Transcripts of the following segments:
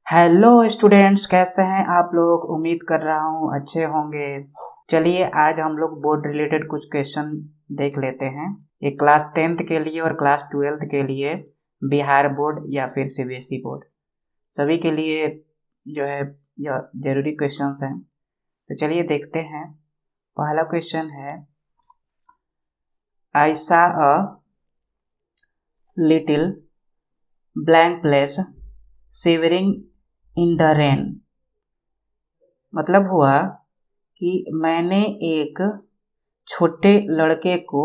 Hello students, कैसे हैं आप लोग। उम्मीद कर रहा हूँ अच्छे होंगे। चलिए आज हम लोग बोर्ड रिलेटेड कुछ क्वेश्चन देख लेते हैं। ये क्लास 10th के लिए और क्लास 12th के लिए, बिहार बोर्ड या फिर सीबीएसई बोर्ड, सभी के लिए जो है यह जरूरी क्वेश्चंस हैं। तो चलिए देखते हैं। पहला क्वेश्चन है, आई सा a little blank place shivering in the rain. मतलब हुआ कि मैंने एक छोटे लड़के को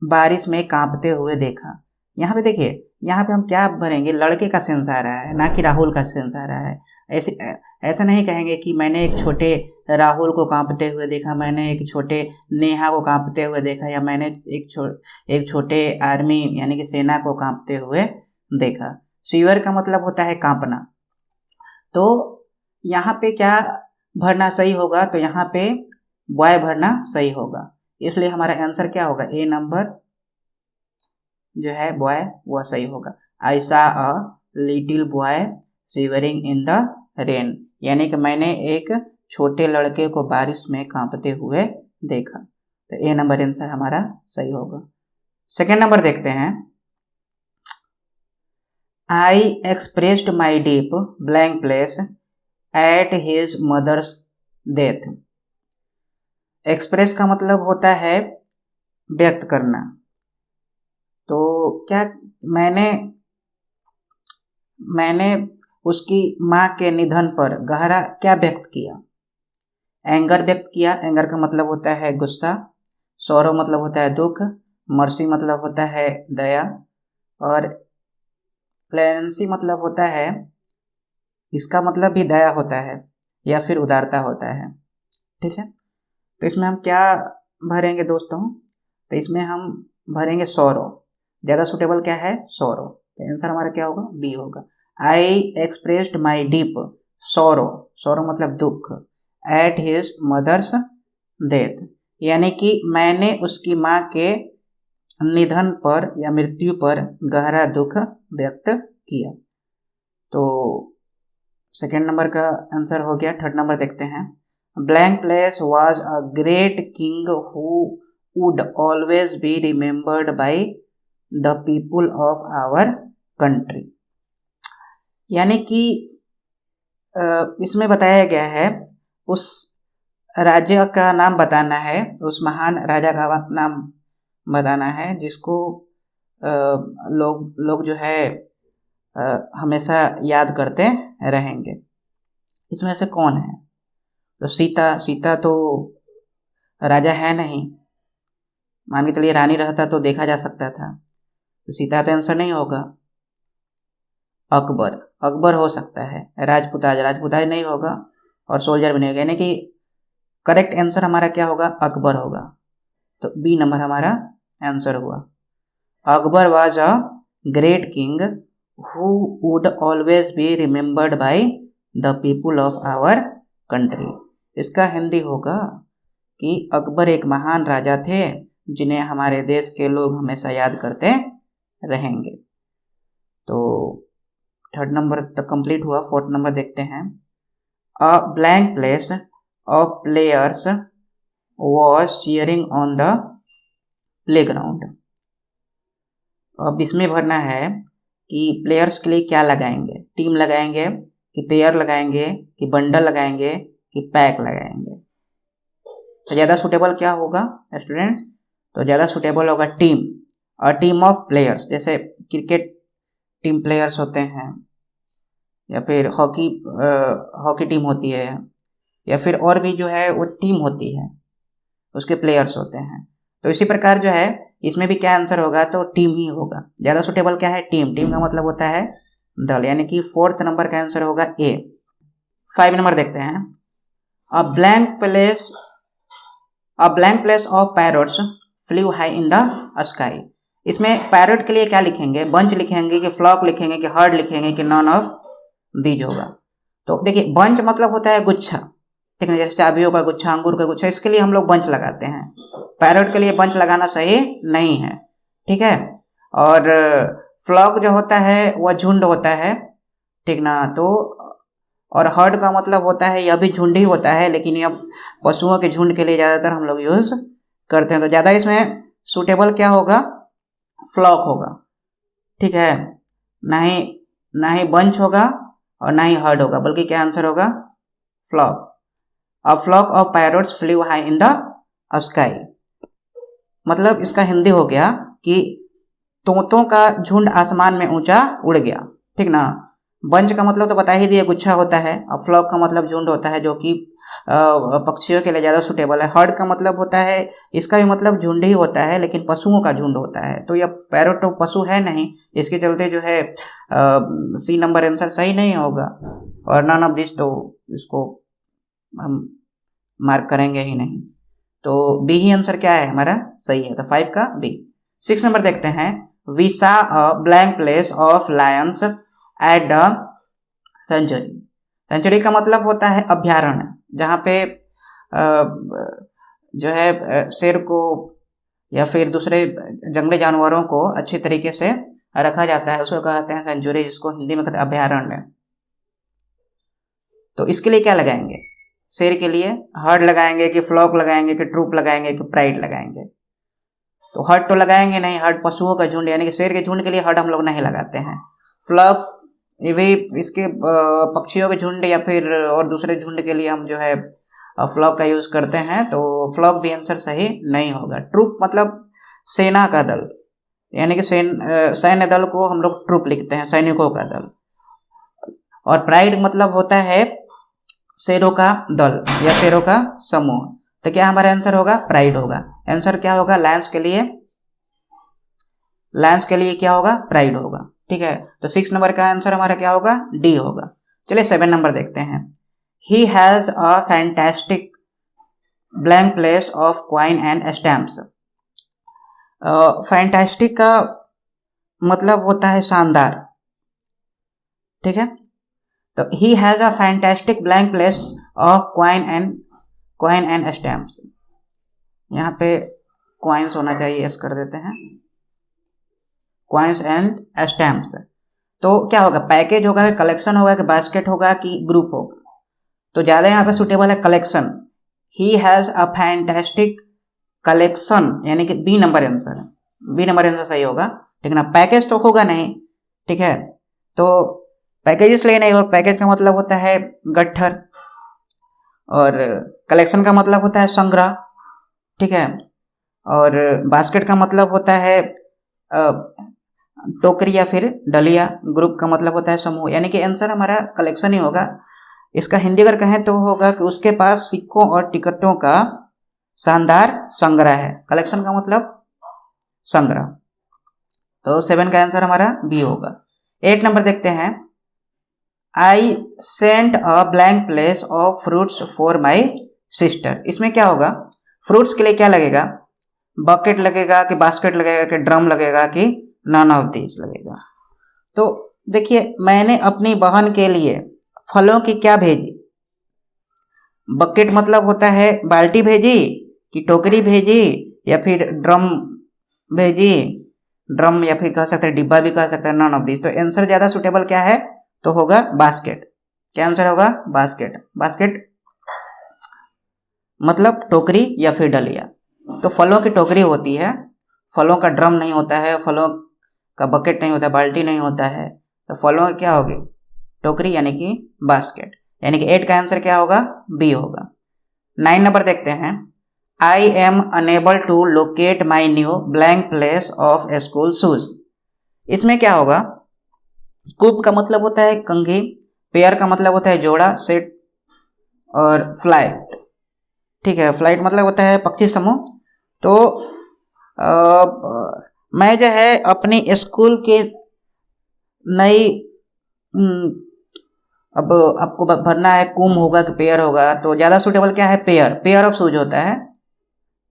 बारिश में कांपते हुए देखा। यहाँ पे देखिए, यहाँ पे हम क्या भरेंगे, लड़के का सेंस आ रहा है, ना कि राहुल का सेंस आ रहा है। ऐसे ऐसा नहीं कहेंगे कि मैंने एक छोटे राहुल को कांपते हुए देखा, मैंने एक छोटे नेहा को कांपते हुए देखा, या मैंने एक छोटे आर्मी यानी कि सेना को कांपते हुए देखा। शिवर का मतलब होता है कांपना। तो यहाँ पे क्या भरना सही होगा, तो यहाँ पे बॉय भरना सही होगा। इसलिए हमारा आंसर क्या होगा, ए नंबर जो है बॉय वह सही होगा। आई सा a little boy shivering in the rain, यानी कि मैंने एक छोटे लड़के को बारिश में कांपते हुए देखा। तो ए नंबर आंसर हमारा सही होगा। सेकेंड नंबर देखते हैं, I expressed my deep blank place at his mother's death. Express का मतलब होता है व्यक्त करना। तो क्या मैंने उसकी माँ के निधन पर गहरा क्या व्यक्त किया, एंगर व्यक्त किया। एंगर का मतलब होता है गुस्सा, सौरो मतलब होता है दुख, मर्सी मतलब होता है दया, और क्लेमेंसी मतलब होता है, इसका मतलब भी दया होता है या फिर उदारता होता है। ठीक है, तो इसमें हम क्या भरेंगे दोस्तों, तो इसमें हम भरेंगे सौरो। ज़्यादा सुटेबल क्या है, सौरो। तो आंसर हमारा क्या होगा, बी होगा। आई expressed my deep sorrow, sorrow मतलब दुख, एट हिज मदर्स डेथ, यानी कि मैंने उसकी माँ के निधन पर या मृत्यु पर गहरा दुख व्यक्त किया। तो सेकेंड नंबर का आंसर हो गया। थर्ड नंबर देखते हैं, blank place was a great king who would always be remembered by the people of our country. यानी कि इसमें बताया गया है, उस राज्य का नाम बताना है, उस महान राजा का नाम बताना है जिसको लोग जो है हमेशा याद करते रहेंगे। इसमें से कौन है, तो सीता तो राजा है नहीं, मान के चलिए रानी रहता तो देखा जा सकता था, तो सीता तो आंसर नहीं होगा। अकबर हो सकता है, राजपुताज नहीं होगा, और सोल्जर भी नहीं होगा, यानी कि करेक्ट आंसर हमारा क्या होगा, अकबर होगा। तो बी नंबर हमारा आंसर हुआ। Akbar was a great king who would always be remembered by the people of our country. इसका हिंदी होगा कि अकबर एक महान राजा थे जिन्हें हमारे देश के लोग हमेशा याद करते रहेंगे। तो थर्ड नंबर तक कंप्लीट हुआ। फोर्थ नंबर देखते हैं, अ blank place of players was cheering on the playground. अब इसमें भरना है कि प्लेयर्स के लिए क्या लगाएंगे, टीम लगाएंगे कि पेयर लगाएंगे कि बंडल लगाएंगे कि पैक लगाएंगे। तो ज़्यादा सुटेबल क्या होगा स्टूडेंट, तो ज़्यादा सुटेबल होगा टीम, और टीम ऑफ प्लेयर्स, जैसे क्रिकेट टीम प्लेयर्स होते हैं, या फिर हॉकी टीम होती है, या फिर और भी जो है वो टीम होती है, उसके प्लेयर्स होते हैं। तो इसी प्रकार जो है इसमें भी क्या आंसर होगा, तो टीम ही होगा। ज़्यादा सुटेबल क्या है, टीम का मतलब होता है दल, यानी कि फोर्थ नंबर का आंसर होगा ए। 5 नंबर देखते हैं, अ blank place of parrots flu high in the sky. इसमें पैरट के लिए क्या लिखेंगे, बंच लिखेंगे कि फ्लॉक लिखेंगे कि हर्ड लिखेंगे कि नॉन ऑफ दीज होगा। तो देखिए बंच मतलब होता है गुच्छा, ठीक है, जैसे चाबियों का गुच्छा, अंगूर का गुच्छा, इसके लिए हम लोग बंच लगाते हैं। पैरट के लिए बंच लगाना सही नहीं है, ठीक है। और फ्लॉक जो होता है वह झुंड होता है, ठीक ना। तो और हर्ड का मतलब होता है, यह भी झुंड ही होता है, लेकिन यह पशुओं के झुंड के लिए ज़्यादातर हम लोग यूज़ करते हैं। तो ज़्यादा इसमें सूटेबल क्या होगा, फ्लॉक होगा, ठीक है। ना ही बंच होगा और ना ही हर्ड होगा, बल्कि क्या आंसर होगा, flock. A flock of parrots flew high in the sky, मतलब इसका हिंदी हो गया कि तोतों का झुंड आसमान में ऊंचा उड़ गया, ठीक ना। बंच का मतलब तो बता ही दिए, गुच्छा होता है। और फ्लॉक का मतलब झुंड होता है, जो कि पक्षियों के लिए ज़्यादा सूटेबल है। हर्ड का मतलब होता है, इसका भी मतलब झुंड ही होता है, लेकिन पशुओं का झुंड होता है। तो यह पैरोट तो पशु है नहीं, इसके चलते जो है सी नंबर आंसर सही नहीं होगा। और नन ऑफ दिस, तो इसको हम मार्क करेंगे ही नहीं। तो बी ही आंसर क्या है हमारा, सही है। तो 5 का बी। 6 नंबर देखते हैं। We saw a blank place of lions at the century. Century का मतलब होता है अभ्यारण्य, जहाँ पे जो है शेर को या फिर दूसरे जंगली जानवरों को अच्छी तरीके से रखा जाता है, उसको कहते हैं सेंचुरी, जिसको हिंदी में कहते हैं अभ्यारण्य। तो इसके लिए क्या लगाएंगे, शेर के लिए हर्ड लगाएंगे कि फ्लॉक लगाएंगे कि ट्रूप लगाएंगे कि प्राइड लगाएंगे। तो हर्ड तो लगाएंगे नहीं, हर्ड पशुओं का झुंड, यानी कि शेर के झुंड के लिए हर्ड हम लोग नहीं लगाते हैं। फ्लॉक ये भी इसके पक्षियों के झुंड या फिर और दूसरे झुंड के लिए हम जो है फ्लॉक का यूज़ करते हैं। तो फ्लॉक भी आंसर सही नहीं होगा। ट्रूप मतलब सेना का दल, यानी कि सैन्य दल को हम लोग ट्रूप लिखते हैं, सैनिकों का दल। और प्राइड मतलब होता है शेरों का दल या शेरों का समूह। तो क्या हमारा आंसर होगा, प्राइड होगा। आंसर क्या होगा, लायंस के लिए क्या होगा, प्राइड होगा, ठीक है। तो 6 नंबर का आंसर हमारा क्या होगा, डी होगा। चलिए 7 नंबर देखते हैं। He has a fantastic blank place of coin and stamps. Fantastic का मतलब होता है शानदार, ठीक है। तो he has a fantastic blank place of coin and stamps. यहाँ पे कॉइन्स होना चाहिए, यस कर देते हैं, कॉइन्स एंड स्टैम्प्स। तो क्या होगा, पैकेज होगा कि कलेक्शन होगा कि बास्केट होगा कि ग्रुप होगा। तो ज़्यादा यहाँ पे सुटेबल है collection. He has a fantastic collection, यानी कि बी नंबर आंसर है, बी नंबर आंसर सही होगा, ठीक है ना। पैकेज तो होगा नहीं, ठीक है। तो पैकेज इसलिए नहीं होगा, पैकेज का मतलब होता है गट्ठर, और कलेक्शन का मतलब होता है संग्रह, ठीक है। और बास्केट का मतलब होता है टोकरी या फिर डलिया, ग्रुप का मतलब होता है समूह, यानी कि आंसर हमारा कलेक्शन ही होगा। इसका हिंदी अगर कहें तो होगा कि उसके पास सिक्कों और टिकटों का शानदार संग्रह है। कलेक्शन का मतलब संग्रह। तो 7 का आंसर हमारा बी होगा। 8 नंबर देखते हैं। I sent a blank place of fruits for my sister. इसमें क्या होगा, फ्रूट्स के लिए क्या लगेगा, बकेट लगेगा कि बास्केट लगेगा कि ड्रम लगेगा कि नन ऑफ दिस लगेगा। तो देखिए, मैंने अपनी बहन के लिए फलों की क्या भेजी, बकेट मतलब होता है बाल्टी भेजी कि टोकरी भेजी या फिर ड्रम भेजी, ड्रम या फिर कह सकते हैं डिब्बा भी कह सकते हैं, नन ऑफ दिस। तो आंसर ज़्यादा सुटेबल क्या है, तो होगा बास्केट। क्या आंसर होगा, बास्केट। बास्केट मतलब टोकरी या फिर डलिया। तो फलों की टोकरी होती है, फलों का ड्रम नहीं होता है, फलों का बकेट नहीं होता, बाल्टी नहीं होता है। तो फलों की क्या होगी, टोकरी, यानी कि बास्केट। यानी कि 8 का आंसर क्या होगा, बी होगा। 9 नंबर देखते हैं। I am unable to locate my new blank place of school shoes. इसमें क्या होगा, कूप का मतलब होता है कंघी, पेयर का मतलब होता है जोड़ा, सेट, और फ्लाइट, ठीक है। फ्लाइट मतलब होता है पक्षी समूह। तो मैं जो है अपनी स्कूल के नई, अब आपको भरना है कुम होगा कि पेयर होगा, तो ज़्यादा सूटेबल क्या है, पेयर ऑफ शूज होता है।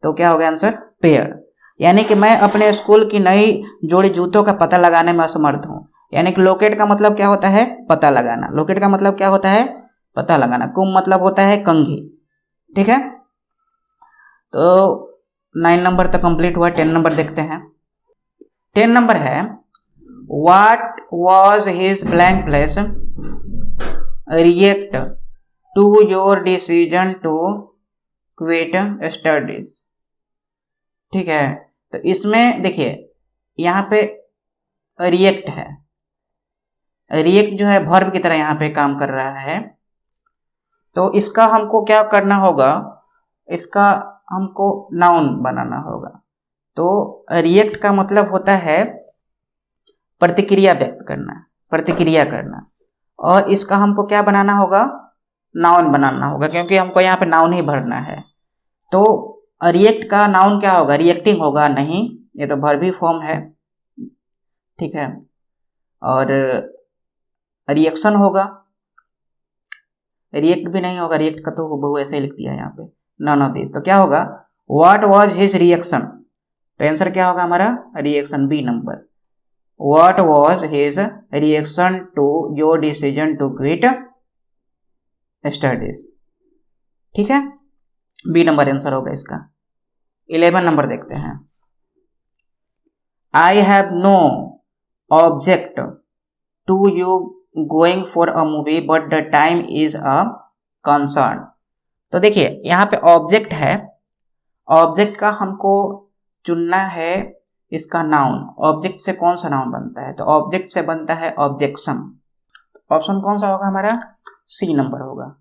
तो क्या होगा आंसर, पेयर। यानी कि मैं अपने स्कूल की नई जोड़ी जूतों का पता लगाने में असमर्थ हूँ। यानी कि लोकेट का मतलब क्या होता है, पता लगाना। लोकेट का मतलब क्या होता है, पता लगाना। कुम मतलब होता है कंघी, ठीक है। तो 9 नंबर तक कंप्लीट हुआ। 10 नंबर देखते हैं। 10 नंबर है, what was his blank place react to your decision to quit studies. ठीक है, तो इसमें देखिए यहाँ पे रिएक्ट है, रिएक्ट जो है वर्ब की तरह यहाँ पे काम कर रहा है। तो इसका हमको क्या करना होगा, इसका हमको नाउन बनाना होगा। तो रिएक्ट का मतलब होता है प्रतिक्रिया व्यक्त करना, प्रतिक्रिया करना, और इसका हमको क्या बनाना होगा, नाउन बनाना होगा, क्योंकि हमको यहाँ पे नाउन ही भरना है। तो रिएक्ट का नाउन क्या होगा, रिएक्टिंग होगा, नहीं, ये तो वर्ब फॉर्म है। ठीक है, और रिएक्शन होगा, रिएक्ट भी नहीं होगा, रिएक्ट का तो बहु ऐसे ही लिख दिया है यहाँ पे, नन ऑफ दिस। तो क्या होगा, व्हाट वाज हिज रिएक्शन, तो आंसर क्या होगा हमारा, reaction, B number. What was his reaction to your decision to quit studies. ठीक है, बी नंबर आंसर होगा इसका। 11 नंबर देखते हैं। I have no object to you going for a movie but the time is a concern. तो देखिए यहाँ पे ऑब्जेक्ट है, ऑब्जेक्ट का हमको चुनना है इसका नाउन। ऑब्जेक्ट से कौन सा नाउन बनता है, तो ऑब्जेक्ट से बनता है ऑब्जेक्शन। ऑप्शन कौन सा होगा हमारा, सी नंबर होगा।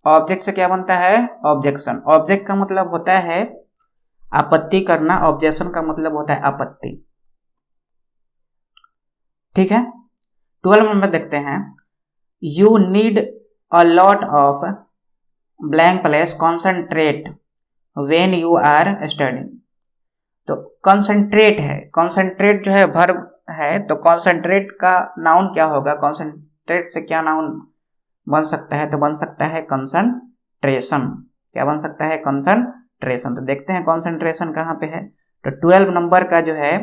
ऑब्जेक्ट से क्या बनता है, ऑब्जेक्शन। ऑब्जेक्ट का मतलब होता है आपत्ति करना, ऑब्जेक्शन का मतलब होता है आपत्ति। ठीक है, 12 नंबर देखते हैं। You need a lot of blank place concentrate when you are studying. तो कॉन्सेंट्रेट है, कॉन्सेंट्रेट जो है वर्ब है, तो कॉन्सेंट्रेट का नाउन क्या होगा, कॉन्सेंट्रेट से क्या नाउन बन सकता है, तो बन सकता है कंसंट्रेशन। क्या बन सकता है, कंसंट्रेशन। तो देखते हैं कंसंट्रेशन कहाँ पे है, तो 12 नंबर का जो है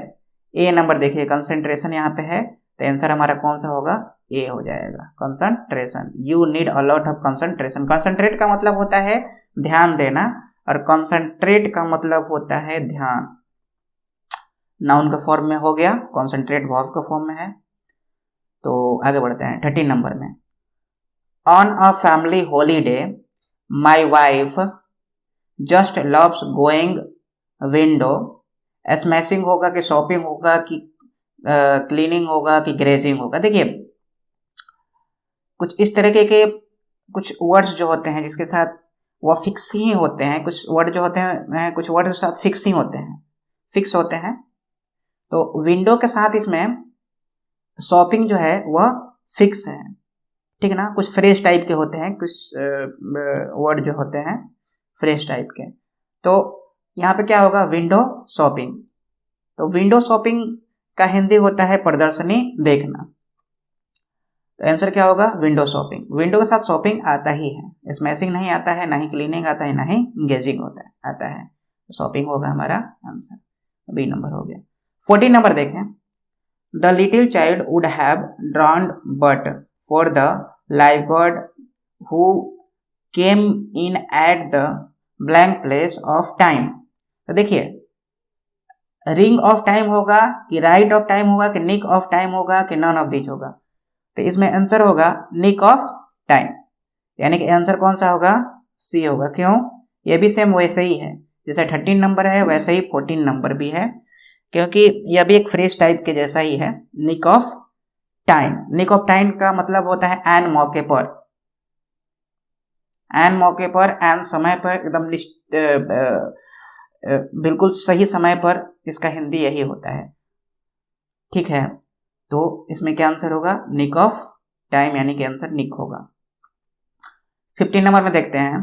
ए नंबर देखिए, कंसंट्रेशन यहाँ पे है, तो आंसर हमारा कौन सा होगा, ए हो जाएगा, concentration. You need a lot of concentration. Concentrate का मतलब होता है ध्यान देना, और कंसंट्रेट का मतलब होता है ध्यान। नाउन का फॉर्म में हो गया, कंसंट्रेट वर्ब का फॉर्म में है। तो आगे बढ़ते हैं 13 नंबर में। On a family holiday my wife just loves going window. Smashing होगा कि शॉपिंग होगा कि क्लीनिंग होगा कि ग्रेजिंग होगा। देखिए कुछ इस तरह के कुछ वर्ड्स जो होते हैं जिसके साथ वो फिक्स ही होते हैं, कुछ वर्ड जो होते हैं, कुछ वर्ड के साथ फिक्स ही होते हैं, फिक्स होते हैं। तो विंडो के साथ इसमें शॉपिंग जो है वह फिक्स है। ठीक है ना, कुछ फ्रेश टाइप के होते हैं, कुछ वर्ड जो होते हैं फ्रेश टाइप के। तो यहाँ पे क्या होगा, विंडो शॉपिंग। तो विंडो शॉपिंग का हिंदी होता है प्रदर्शनी देखना। तो आंसर क्या होगा, विंडो शॉपिंग। विंडो के साथ शॉपिंग आता ही है, स्मैशिंग नहीं आता है, ना ही क्लीनिंग आता है, ना ही गेजिंग आता है। शॉपिंग होगा हमारा आंसर, बी नंबर हो गया। 14 नंबर देखें। The little child would have ड्रॉन्ड but for the lifeguard who came in at the blank place of time. तो देखिए रिंग ऑफ टाइम होगा कि राइट ऑफ टाइम होगा कि निक ऑफ टाइम होगा कि नन ऑफ दिस होगा। तो इसमें आंसर होगा निक ऑफ टाइम, यानी कि आंसर कौन सा होगा, सी होगा। क्यों, ये भी सेम वैसे ही है, जैसे 13 नंबर है वैसे ही 14 नंबर भी है, क्योंकि यह भी एक फ्रेश टाइप के जैसा ही है। Nick of time, nick of time का मतलब होता है एन मौके पर, एन मौके पर, एन समय पर, एकदम बिल्कुल सही समय पर, इसका हिंदी यही होता है। ठीक है, तो इसमें क्या आंसर होगा, निक ऑफ टाइम, यानी कि आंसर निक होगा। 15 नंबर में देखते हैं।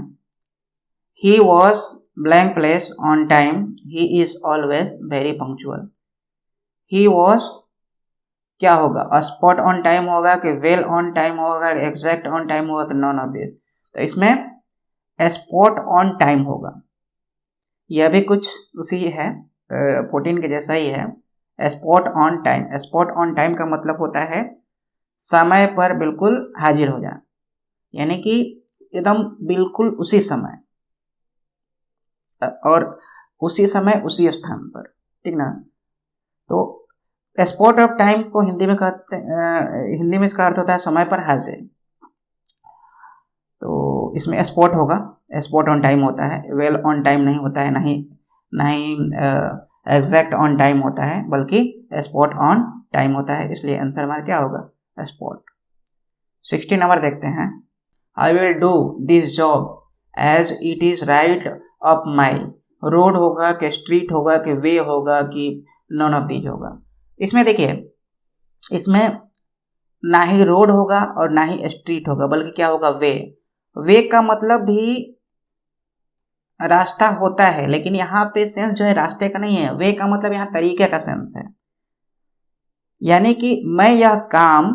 He was blank place on time, he is always very punctual. He was क्या होगा, स्पॉट ऑन टाइम होगा कि वेल ऑन टाइम होगा, एग्जैक्ट ऑन टाइम होगा कि नॉन ऑफ दिस। तो इसमें स्पॉट ऑन टाइम होगा। यह भी कुछ उसी है, 14 के जैसा ही है, spot on time. Spot on time का मतलब होता है समय पर बिल्कुल हाजिर हो जाना, यानी कि एकदम बिल्कुल उसी समय और उसी समय उसी स्थान पर। ठीक ना, तो स्पॉट ऑफ टाइम को हिंदी में कहते हैं, हिंदी में इसका अर्थ होता है समय पर हाजिर। इसमें स्पॉट होगा, स्पॉट ऑन टाइम होता है, वेल ऑन टाइम नहीं होता है, नहीं एग्जैक्ट ऑन टाइम होता है, बल्कि स्पॉट ऑन टाइम होता है, इसलिए आंसर हमारा क्या होगा, स्पॉट। 60 नंबर देखते हैं। I will do this job as it is right up my, road होगा कि स्ट्रीट होगा कि वे होगा कि नॉन ऑफ दीज होगा। इसमें देखिए, इसमें ना ही रोड होगा और ना ही स्ट्रीट होगा, बल्कि क्या होगा, वे का मतलब भी रास्ता होता है, लेकिन यहाँ पे सेंस जो है रास्ते का नहीं है, वे का मतलब यहाँ तरीके का सेंस है। यानी कि मैं यह काम,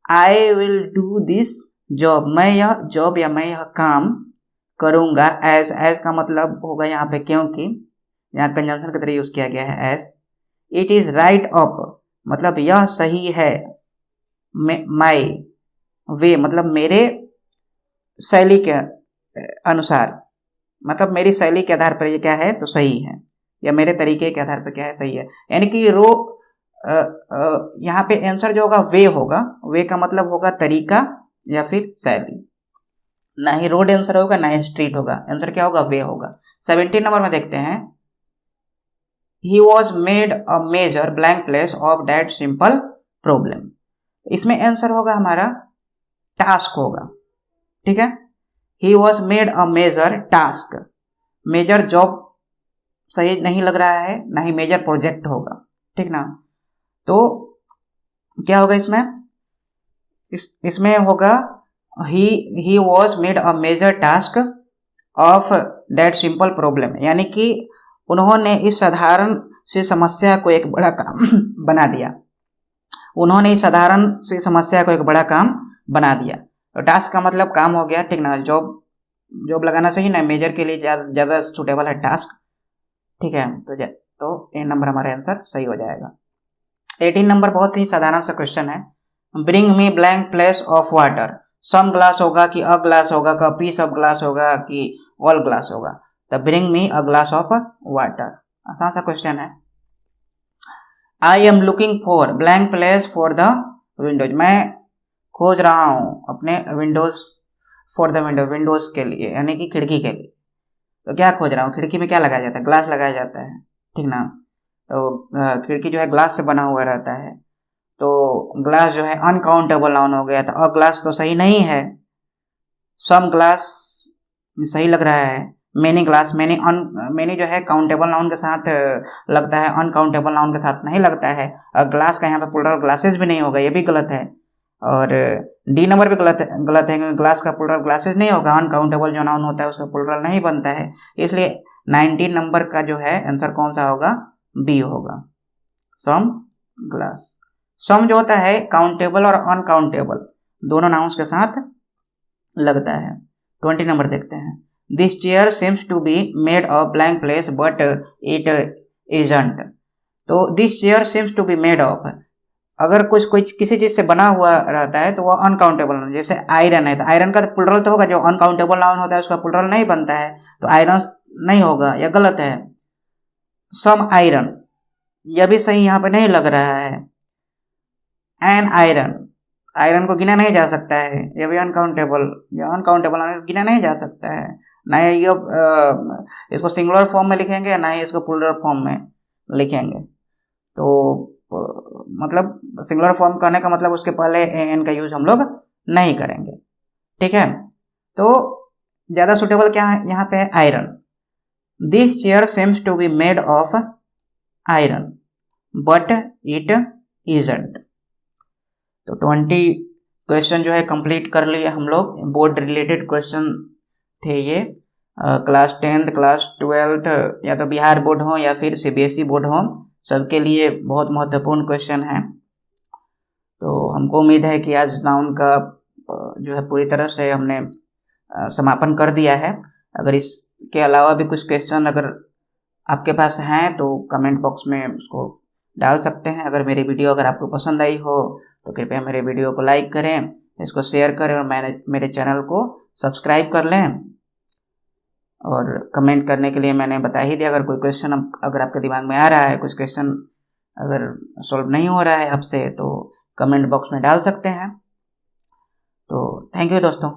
आई विल डू दिस जॉब, मैं यह जॉब या मैं यह काम करूंगा, एज का मतलब होगा यहाँ पे क्योंकि, यहाँ कंजंक्शन की तरह यूज किया गया है as. It is right up मतलब यह सही है, माई वे मतलब मेरे शैली के अनुसार, मतलब मेरी शैली के आधार पर ये क्या है तो सही है, या मेरे तरीके के आधार पर क्या है सही है। यानी कि यहाँ पे आंसर जो होगा वे होगा, वे का मतलब होगा तरीका या फिर शैली, ना ही रोड आंसर होगा ना ही स्ट्रीट होगा, आंसर क्या होगा, वे होगा। 17 नंबर में देखते हैं। He was made a major blank place of that simple problem, इसमें आंसर होगा हमारा टास्क होगा, ठीक है। He was made a major task, major job सही नहीं लग रहा है, ना ही मेजर प्रोजेक्ट होगा, ठीक ना। तो क्या होगा इसमें, इसमें होगा he was made a major task of that simple problem, यानी कि उन्होंने इस साधारण सी समस्या को एक बड़ा काम बना दिया, उन्होंने इस साधारण सी समस्या को एक बड़ा काम बना दिया। तो टास्क का मतलब काम हो गया, ठीक ना, जॉब लगाना सही ना, मेजर के लिए ज़्यादा सुटेबल है टास्क, ठीक है। तो ए नंबर हमारा आंसर सही हो जाएगा। 18 नंबर बहुत ही साधारण सा क्वेश्चन है। Bring me blank place of water, some glass होगा कि अ ग्लास होगा कि पीस ऑफ ग्लास होगा कि ऑल ग्लास होगा, तो bring me a glass of water, आसान सा क्वेश्चन है। I am looking for blank place for the Windows, मैं खोज रहा हूँ अपने विंडोज, फॉर द विंडोज के लिए, यानी कि खिड़की के लिए। तो क्या खोज रहा हूँ, खिड़की में क्या लगाया जाता है, ग्लास लगाया जाता है, ठीक ना। तो खिड़की जो है ग्लास से बना हुआ रहता है, तो ग्लास जो है अनकाउंटेबल नाउन हो गया, तो अ ग्लास तो सही नहीं है, सम ग्लास सही लग रहा है, मैनी ग्लास, मैनी जो है काउंटेबल नाउन के साथ लगता है, अनकाउंटेबल नाउन के साथ नहीं लगता है, और ग्लास का यहाँ पे प्लुरल ग्लासेस भी नहीं होगा, ये भी गलत है। और डी नंबर भी गलत है, क्योंकि ग्लास का प्लुरल ग्लासेस नहीं होगा, अनकाउंटेबल जो नाउन होता है उसका प्लुरल नहीं बनता है, इसलिए 19 नंबर का जो है आंसर कौन सा होगा, बी होगा, सम ग्लास। सम जो होता है काउंटेबल और अनकाउंटेबल दोनों नाउन्स के साथ लगता है। 20 नंबर देखते हैं। This chair seems to be made of blank place but it isn't, तो this chair seems to be made of, अगर कुछ किसी चीज से बना हुआ रहता है तो वह अनकाउंटेबल नाउन, जैसे आयरन है तो आयरन का तो प्लुरल तो होगा, जो अनकाउंटेबल नाउन होता है उसका प्लुरल नहीं बनता है, तो आयरन नहीं होगा, यह गलत है। सम आयरन, यह भी सही यहाँ पे नहीं लग रहा है। एन आयरन, आयरन को गिना नहीं जा सकता है, यह भी अनकाउंटेबल गिना नहीं जा सकता है, ना ये इसको सिंगुलर फॉर्म में लिखेंगे ना ही इसको प्लुरल फॉर्म में लिखेंगे। तो मतलब सिंगुलर फॉर्म करने का मतलब उसके पहले एन का यूज हम लोग नहीं करेंगे, ठीक है। तो ज़्यादा सुटेबल क्या है यहाँ पे, iron. This chair seems to be made of iron but it isn't. तो 20 क्वेश्चन जो है कंप्लीट कर लिए हम लोग, बोर्ड रिलेटेड क्वेश्चन थे ये। क्लास 10th क्लास 12th या तो बिहार बोर्ड हो या फिर सीबीएसई बोर्ड हो, सबके लिए बहुत महत्वपूर्ण क्वेश्चन है। तो हमको उम्मीद है कि आज नाउन का जो है पूरी तरह से हमने समापन कर दिया है। अगर इसके अलावा भी कुछ क्वेश्चन अगर आपके पास हैं तो कमेंट बॉक्स में उसको डाल सकते हैं। अगर मेरी वीडियो अगर आपको पसंद आई हो तो कृपया मेरे वीडियो को लाइक करें, इसको शेयर करें और मेरे चैनल को सब्सक्राइब कर लें। और कमेंट करने के लिए मैंने बता ही दिया, अगर कोई क्वेश्चन अगर आपके दिमाग में आ रहा है, कुछ क्वेश्चन अगर सॉल्व नहीं हो रहा है आपसे, तो कमेंट बॉक्स में डाल सकते हैं। तो थैंक यू दोस्तों।